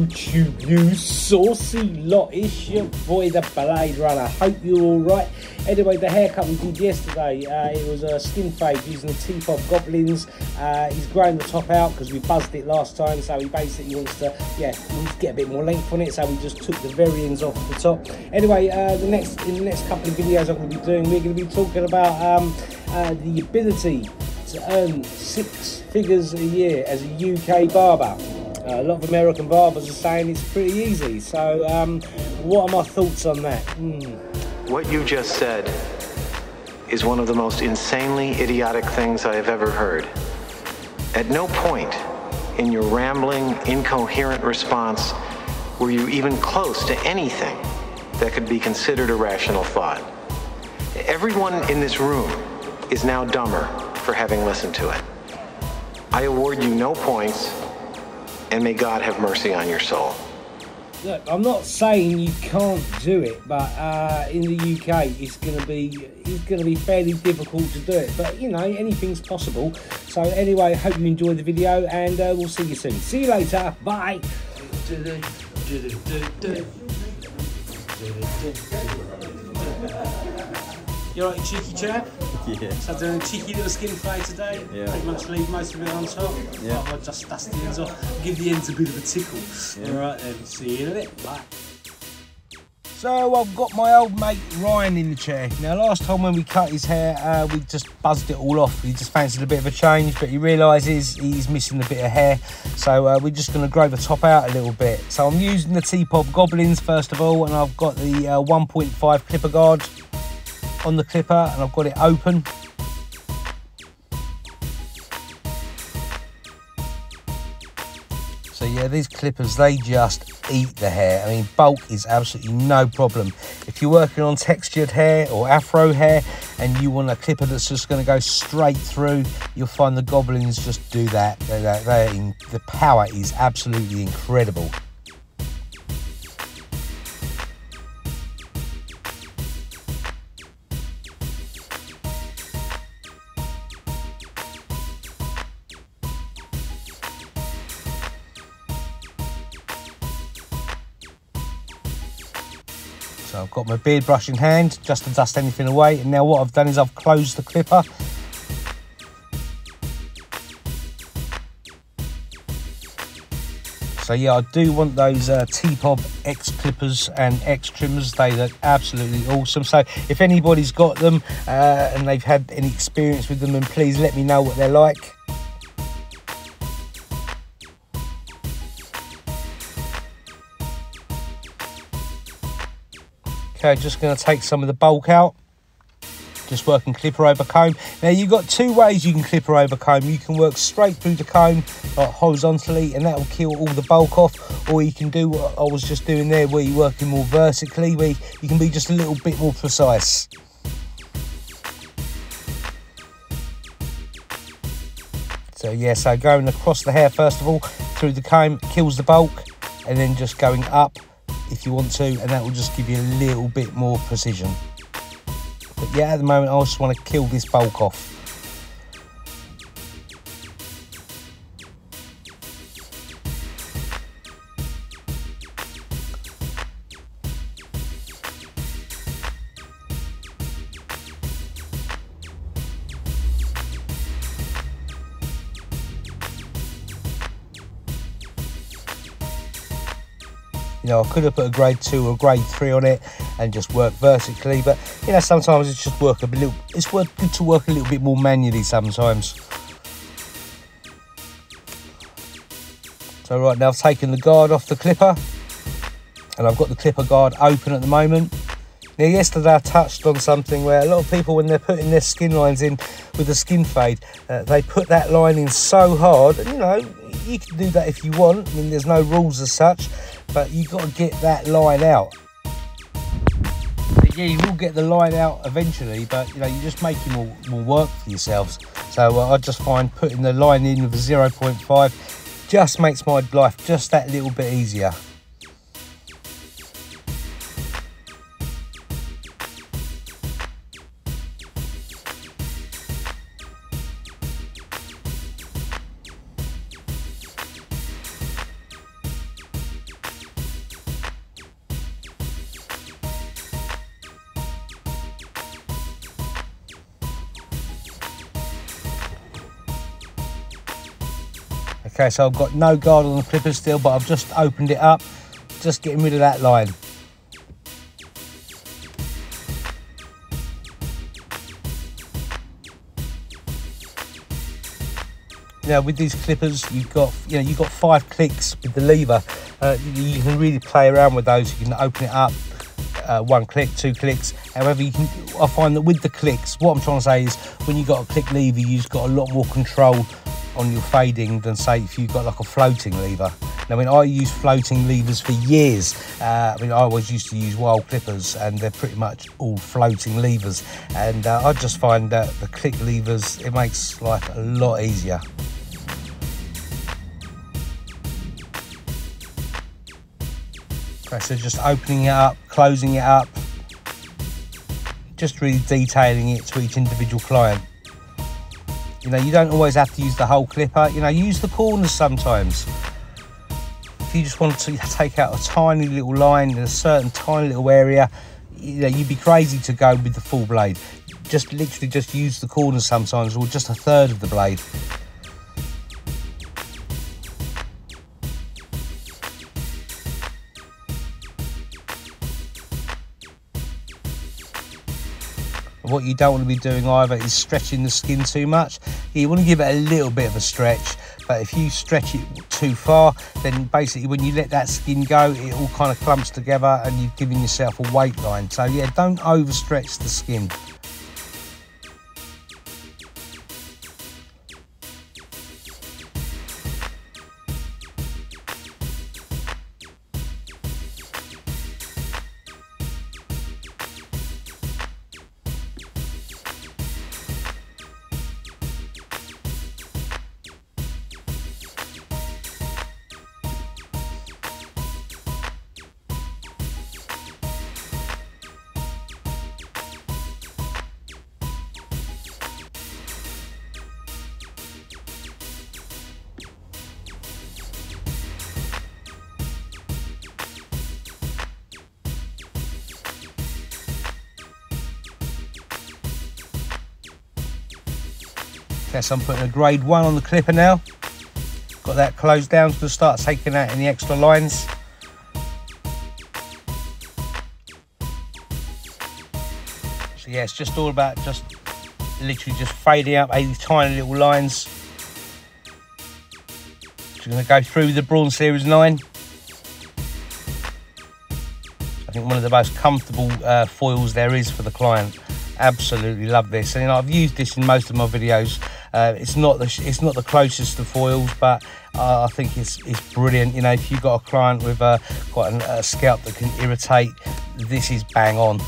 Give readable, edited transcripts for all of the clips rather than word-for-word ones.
YouTube, you saucy lot. It's your boy, the Blade Runner. Hope you're all right. Anyway, the haircut we did yesterday, it was a skin fade using the TPOB Goblins. He's grown the top out because we buzzed it last time, so he basically wants to, yeah, he needs to get a bit more length on it, so we just took the very ends off the top. Anyway, in the next couple of videos I'm going to be doing, we're going to be talking about the ability to earn 6 figures a year as a UK barber. A lot of American barbers are saying it's pretty easy, so what are my thoughts on that? What you just said is one of the most insanely idiotic things I have ever heard. At no point in your rambling, incoherent response were you even close to anything that could be considered a rational thought. Everyone in this room is now dumber for having listened to it. I award you no points, and may God have mercy on your soul. Look, I'm not saying you can't do it, but in the UK it's going to be fairly difficult to do it. But you know, anything's possible. So anyway, I hope you enjoyed the video, and we'll see you soon. See you later. Bye. You alright, cheeky chap? Yeah. So I'm doing a cheeky little skin fade today. Yeah. Pretty much leave most of it on top. Yeah. I'll just dust the ends off. Give the ends a bit of a tickle. Yeah. Alright then, see you in a bit. Bye. So I've got my old mate Ryan in the chair. Now last time when we cut his hair, we just buzzed it all off. He just fancied a bit of a change, but he realises he's missing a bit of hair. So we're just going to grow the top out a little bit. So I'm using the TPOB Goblins first of all, and I've got the 1.5 clipper guard on the clipper, and I've got it open. So yeah, these clippers, they just eat the hair. I mean, bulk is absolutely no problem. If you're working on textured hair or afro hair and you want a clipper that's just going to go straight through, you'll find the Goblins just do that. The power is absolutely incredible. So I've got my beard brush in hand just to dust anything away, and now what I've done is I've closed the clipper. So yeah, I do want those TPOB X clippers and X trimmers. They look absolutely awesome. So if anybody's got them and they've had any experience with them, then please let me know what they're like. Okay, just going to take some of the bulk out. Just working clipper over comb. Now you've got 2 ways you can clipper over comb. You can work straight through the comb horizontally, and that will kill all the bulk off. Or you can do what I was just doing there, where you're working more vertically, where you can be just a little bit more precise. So yeah, so going across the hair first of all, through the comb, kills the bulk, and then just going up if you want to, and that will just give you a little bit more precision. But yeah, at the moment I just want to kill this bulk off. You know, I could have put a grade 2 or grade 3 on it and just work vertically, but you know, sometimes it's just good to work a little bit more manually sometimes. So right now I've taken the guard off the clipper, and I've got the clipper guard open at the moment. Now yesterday I touched on something where a lot of people, when they're putting their skin lines in with a skin fade, they put that line in so hard, and you know, you can do that if you want. I mean, there's no rules as such, but you've got to get that line out. Yeah, you will get the line out eventually, but you know, you're just making more work for yourselves. So I just find putting the line in with a 0.5 just makes my life just that little bit easier. Okay, so I've got no guard on the clipper still, but I've just opened it up, just getting rid of that line. Now with these clippers, you've got 5 clicks with the lever. You can really play around with those. You can open it up, 1 click, 2 clicks. However, I find that with the clicks, what I'm trying to say is when you've got a click lever, you've got a lot more control on your fading than say if you've got like a floating lever. Now, I mean, I use floating levers for years. I always used to use wild clippers, and they're pretty much all floating levers. And I just find that the click levers, it makes life a lot easier. Okay, so just opening it up, closing it up, just really detailing it to each individual client. You know, you don't always have to use the whole clipper. You know, use the corners sometimes. If you just want to take out a tiny little line in a certain tiny little area, you know, you'd be crazy to go with the full blade. Just literally just use the corners sometimes, or just a third of the blade. What you don't want to be doing either is stretching the skin too much. You want to give it a little bit of a stretch, but if you stretch it too far, then basically when you let that skin go, it all kind of clumps together and you've given yourself a weight line. So yeah, don't overstretch the skin. Okay, so I'm putting a grade 1 on the clipper now. Got that closed down, so start taking out any extra lines. So yeah, it's just all about just literally just fading out these tiny little lines. So we're going to go through the Braun Series 9. I think one of the most comfortable foils there is for the client. Absolutely love this, and I've used this in most of my videos. It's not the closest to foils, but I think it's brilliant. You know, if you've got a client with quite a scalp that can irritate, this is bang on. So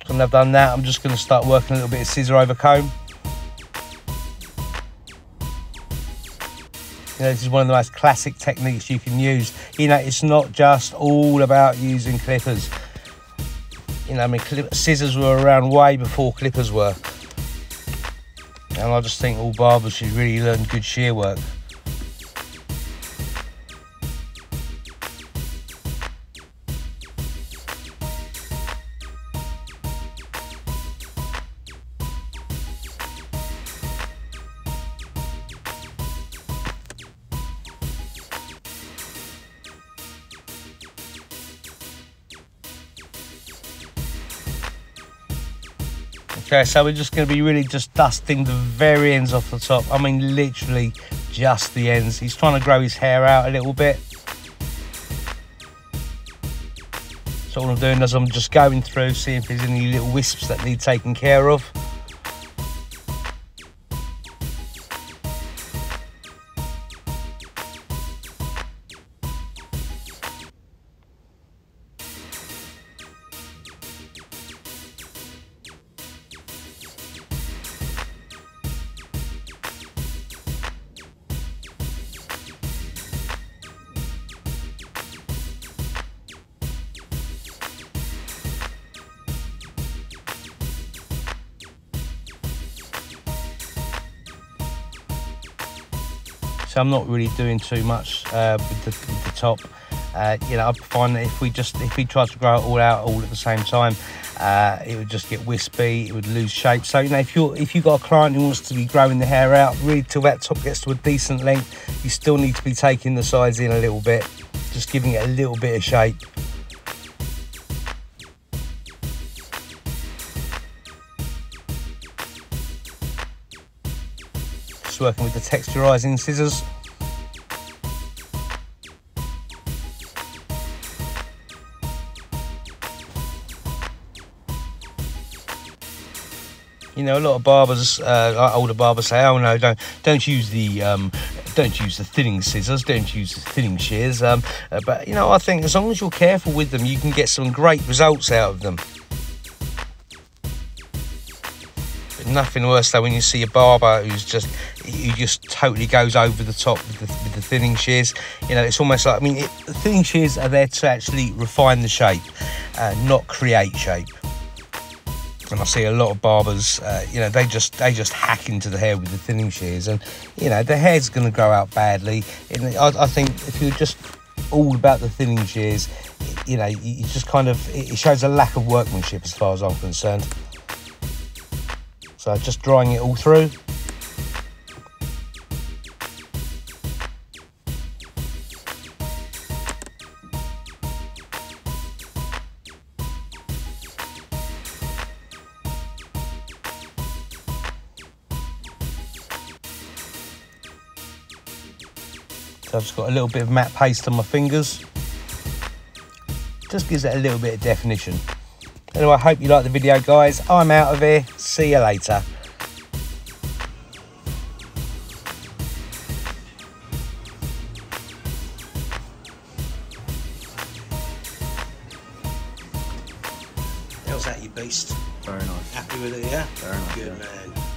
when I've done that, I'm just going to start working a little bit of scissor over comb. You know, this is one of the most classic techniques you can use. You know, it's not just all about using clippers. You know, I mean, scissors were around way before clippers were. And I just think all barbers should really learn good shear work. Okay, so we're just going to be really just dusting the very ends off the top. I mean, literally just the ends. He's trying to grow his hair out a little bit. So all I'm doing is I'm just going through, seeing if there's any little wisps that need taken care of. So I'm not really doing too much with the top. You know, I find that if we try to grow it all out all at the same time, it would just get wispy, it would lose shape. So, you know, if you've got a client who wants to be growing the hair out really till that top gets to a decent length, you still need to be taking the sides in a little bit, just giving it a little bit of shape. Just working with the texturizing scissors. You know, a lot of barbers, older barbers, say, "Oh no, don't use the thinning scissors, don't use the thinning shears." But you know, I think as long as you're careful with them, you can get some great results out of them. But nothing worse though when you see a barber who just totally goes over the top with the thinning shears. You know, it's almost like, I mean, the thinning shears are there to actually refine the shape, not create shape. And I see a lot of barbers, you know, they just hack into the hair with the thinning shears, and you know, the hair's going to grow out badly. And I think if you're just all about the thinning shears, you know, you just kind of, it shows a lack of workmanship as far as I'm concerned. So just drying it all through. I've just got a little bit of matte paste on my fingers. Just gives it a little bit of definition. Anyway, I hope you like the video, guys. I'm out of here. See you later. How's that, you beast? Very nice. Happy with it, yeah? Very nice. Good, yeah. man.